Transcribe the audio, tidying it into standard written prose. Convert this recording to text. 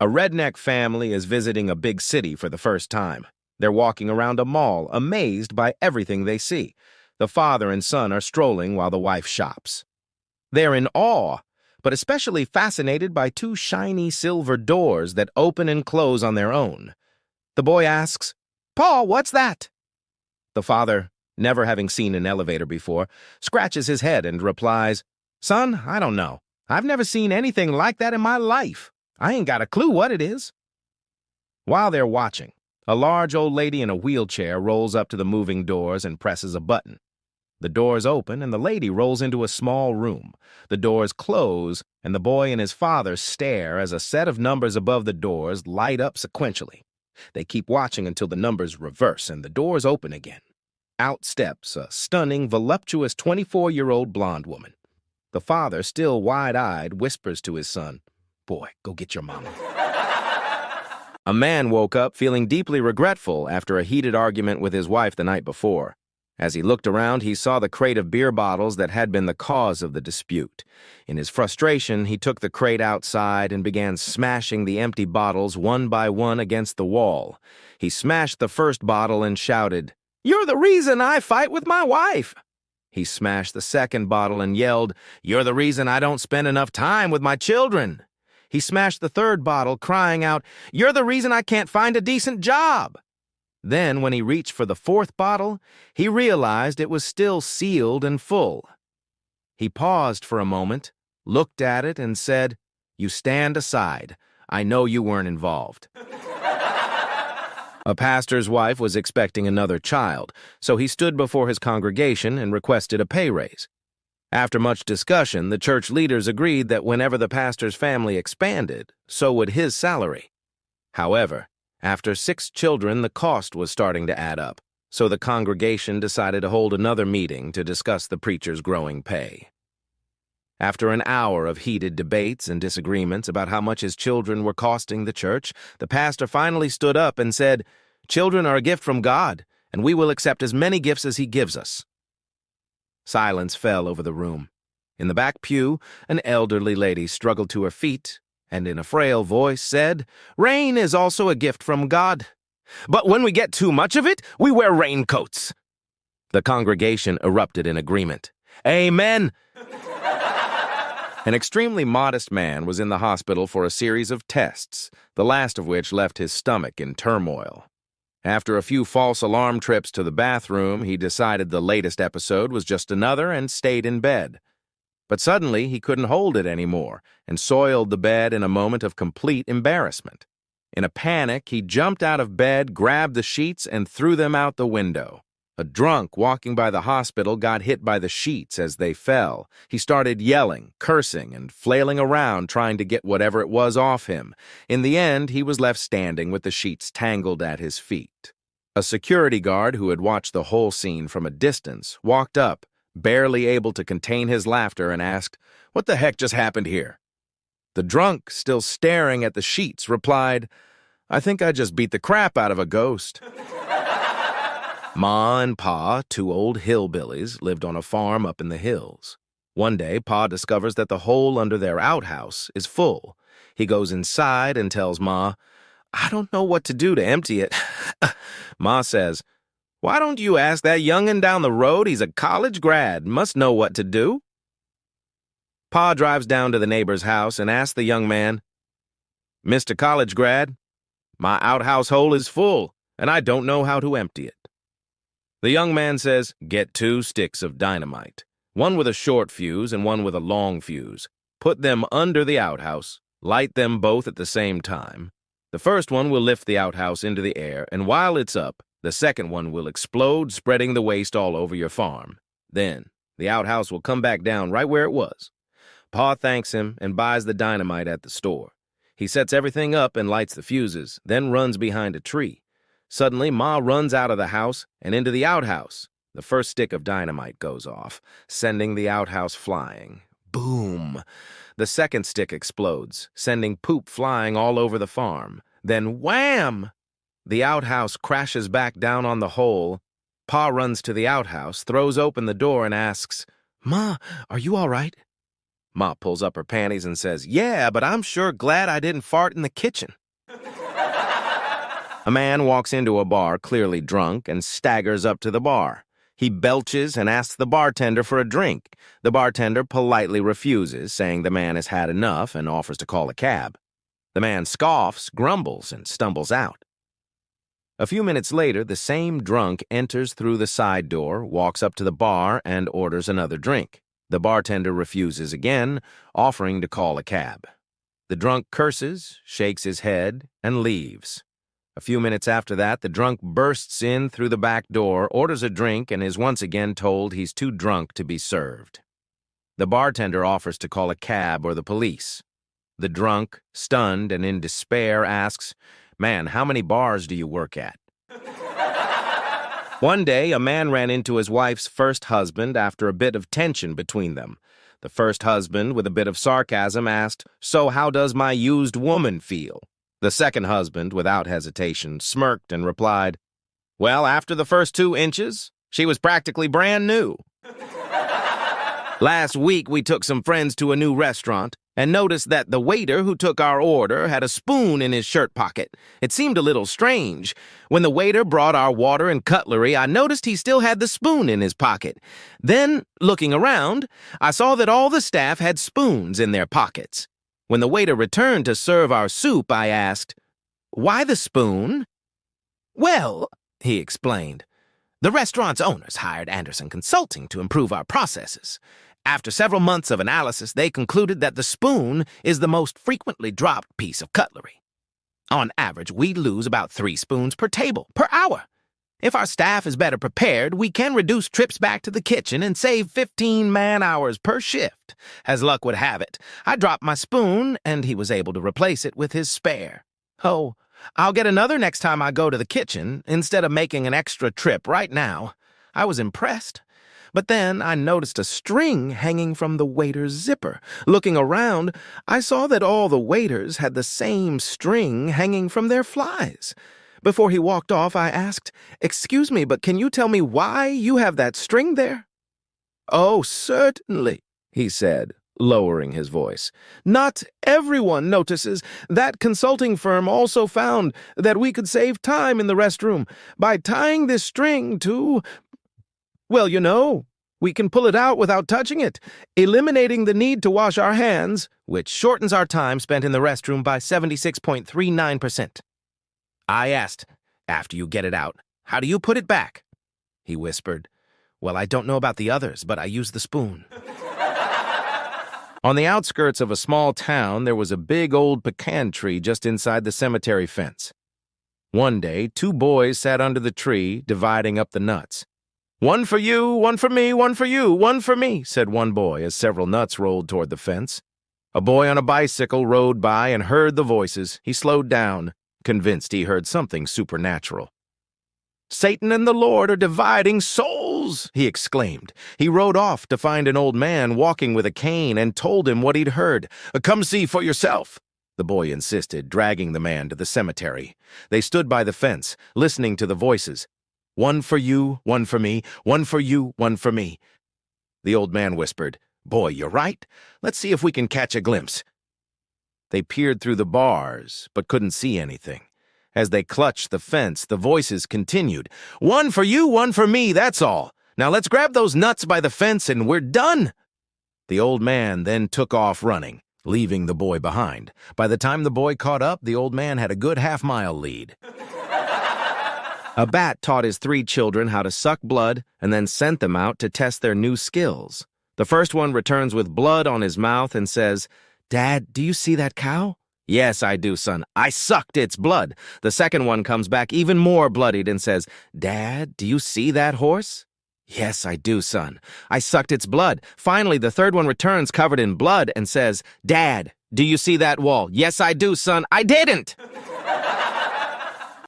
A redneck family is visiting a big city for the first time. They're walking around a mall, amazed by everything they see. The father and son are strolling while the wife shops. They're in awe, but especially fascinated by two shiny silver doors that open and close on their own. The boy asks, "Pa, what's that?" The father, never having seen an elevator before, scratches his head and replies, "Son, I don't know. I've never seen anything like that in my life. I ain't got a clue what it is." While they're watching, a large old lady in a wheelchair rolls up to the moving doors and presses a button. The doors open and the lady rolls into a small room. The doors close and the boy and his father stare as a set of numbers above the doors light up sequentially. They keep watching until the numbers reverse and the doors open again. Out steps a stunning, voluptuous 24-year-old blonde woman. The father, still wide-eyed, whispers to his son, "Boy, go get your mama." A man woke up feeling deeply regretful after a heated argument with his wife the night before. As he looked around, he saw the crate of beer bottles that had been the cause of the dispute. In his frustration, he took the crate outside and began smashing the empty bottles one by one against the wall. He smashed the first bottle and shouted, "You're the reason I fight with my wife." He smashed the second bottle and yelled, "You're the reason I don't spend enough time with my children." He smashed the third bottle, crying out, "You're the reason I can't find a decent job." Then, when he reached for the fourth bottle, he realized it was still sealed and full. He paused for a moment, looked at it, and said, "You stand aside. I know you weren't involved." A pastor's wife was expecting another child, so he stood before his congregation and requested a pay raise. After much discussion, the church leaders agreed that whenever the pastor's family expanded, so would his salary. However, after 6 children, the cost was starting to add up, so the congregation decided to hold another meeting to discuss the preacher's growing pay. After an hour of heated debates and disagreements about how much his children were costing the church, the pastor finally stood up and said, "Children are a gift from God, and we will accept as many gifts as He gives us." Silence fell over the room. In the back pew, an elderly lady struggled to her feet and in a frail voice said, "Rain is also a gift from God. But when we get too much of it, we wear raincoats." The congregation erupted in agreement. "Amen." An extremely modest man was in the hospital for a series of tests, the last of which left his stomach in turmoil. After a few false alarm trips to the bathroom, he decided the latest episode was just another and stayed in bed. But suddenly he couldn't hold it anymore and soiled the bed in a moment of complete embarrassment. In a panic, he jumped out of bed, grabbed the sheets, and threw them out the window. A drunk walking by the hospital got hit by the sheets as they fell. He started yelling, cursing, and flailing around trying to get whatever it was off him. In the end, he was left standing with the sheets tangled at his feet. A security guard who had watched the whole scene from a distance walked up, barely able to contain his laughter, and asked, "What the heck just happened here?" The drunk, still staring at the sheets, replied, "I think I just beat the crap out of a ghost." Ma and Pa, 2 old hillbillies, lived on a farm up in the hills. One day, Pa discovers that the hole under their outhouse is full. He goes inside and tells Ma, "I don't know what to do to empty it." Ma says, "Why don't you ask that young'un down the road? He's a college grad, must know what to do." Pa drives down to the neighbor's house and asks the young man, "Mr. College grad, my outhouse hole is full, and I don't know how to empty it." The young man says, "Get 2 sticks of dynamite, one with a short fuse and one with a long fuse. Put them under the outhouse, light them both at the same time. The first one will lift the outhouse into the air, and while it's up, the second one will explode, spreading the waste all over your farm. Then, the outhouse will come back down right where it was." Pa thanks him and buys the dynamite at the store. He sets everything up and lights the fuses, then runs behind a tree. Suddenly, Ma runs out of the house and into the outhouse. The first stick of dynamite goes off, sending the outhouse flying. Boom! The second stick explodes, sending poop flying all over the farm. Then wham! The outhouse crashes back down on the hole. Pa runs to the outhouse, throws open the door, and asks, "Ma, are you all right?" Ma pulls up her panties and says, "Yeah, but I'm sure glad I didn't fart in the kitchen." A man walks into a bar clearly drunk and staggers up to the bar. He belches and asks the bartender for a drink. The bartender politely refuses, saying the man has had enough and offers to call a cab. The man scoffs, grumbles, and stumbles out. A few minutes later, the same drunk enters through the side door, walks up to the bar, and orders another drink. The bartender refuses again, offering to call a cab. The drunk curses, shakes his head, and leaves. A few minutes after that, the drunk bursts in through the back door, orders a drink, and is once again told he's too drunk to be served. The bartender offers to call a cab or the police. The drunk, stunned and in despair, asks, "Man, how many bars do you work at?" One day, a man ran into his wife's first husband after a bit of tension between them. The first husband, with a bit of sarcasm, asked, "So how does my used woman feel?" The second husband, without hesitation, smirked and replied, "Well, after the first 2 inches, she was practically brand new." Last week, we took some friends to a new restaurant and noticed that the waiter who took our order had a spoon in his shirt pocket. It seemed a little strange. When the waiter brought our water and cutlery, I noticed he still had the spoon in his pocket. Then, looking around, I saw that all the staff had spoons in their pockets. When the waiter returned to serve our soup, I asked, "Why the spoon?" "Well," he explained, "the restaurant's owners hired Anderson Consulting to improve our processes. After several months of analysis, they concluded that the spoon is the most frequently dropped piece of cutlery. On average, we lose about 3 spoons per table, per hour. If our staff is better prepared, we can reduce trips back to the kitchen and save 15 man-hours per shift. As luck would have it, I dropped my spoon, and he was able to replace it with his spare. Oh, I'll get another next time I go to the kitchen, instead of making an extra trip right now." I was impressed. But then I noticed a string hanging from the waiter's zipper. Looking around, I saw that all the waiters had the same string hanging from their flies. Before he walked off, I asked, "Excuse me, but can you tell me why you have that string there?" "Oh, certainly," he said, lowering his voice. "Not everyone notices. That consulting firm also found that we could save time in the restroom by tying this string to... Well, you know, we can pull it out without touching it, eliminating the need to wash our hands, which shortens our time spent in the restroom by 76.39%. I asked, "After you get it out, how do you put it back?" He whispered, "Well, I don't know about the others, but I use the spoon." On the outskirts of a small town, there was a big old pecan tree just inside the cemetery fence. One day, 2 boys sat under the tree, dividing up the nuts. "One for you, one for me, one for you, one for me," said one boy as several nuts rolled toward the fence. A boy on a bicycle rode by and heard the voices. He slowed down, convinced he heard something supernatural. "Satan and the Lord are dividing souls," he exclaimed. He rode off to find an old man walking with a cane and told him what he'd heard. "Come see for yourself," the boy insisted, dragging the man to the cemetery. They stood by the fence, listening to the voices. "One for you, one for me, one for you, one for me." The old man whispered, "Boy, you're right. Let's see if we can catch a glimpse." They peered through the bars, but couldn't see anything. As they clutched the fence, the voices continued. "One for you, one for me, that's all. Now let's grab those nuts by the fence and we're done." The old man then took off running, leaving the boy behind. By the time the boy caught up, the old man had a good half-mile lead. A bat taught his 3 children how to suck blood and then sent them out to test their new skills. The first one returns with blood on his mouth and says, "Dad, do you see that cow?" "Yes, I do, son. I sucked its blood." The second one comes back even more bloodied and says, "Dad, do you see that horse?" "Yes, I do, son. I sucked its blood." Finally, the third one returns covered in blood and says, "Dad, do you see that wall?" "Yes, I do, son. I didn't."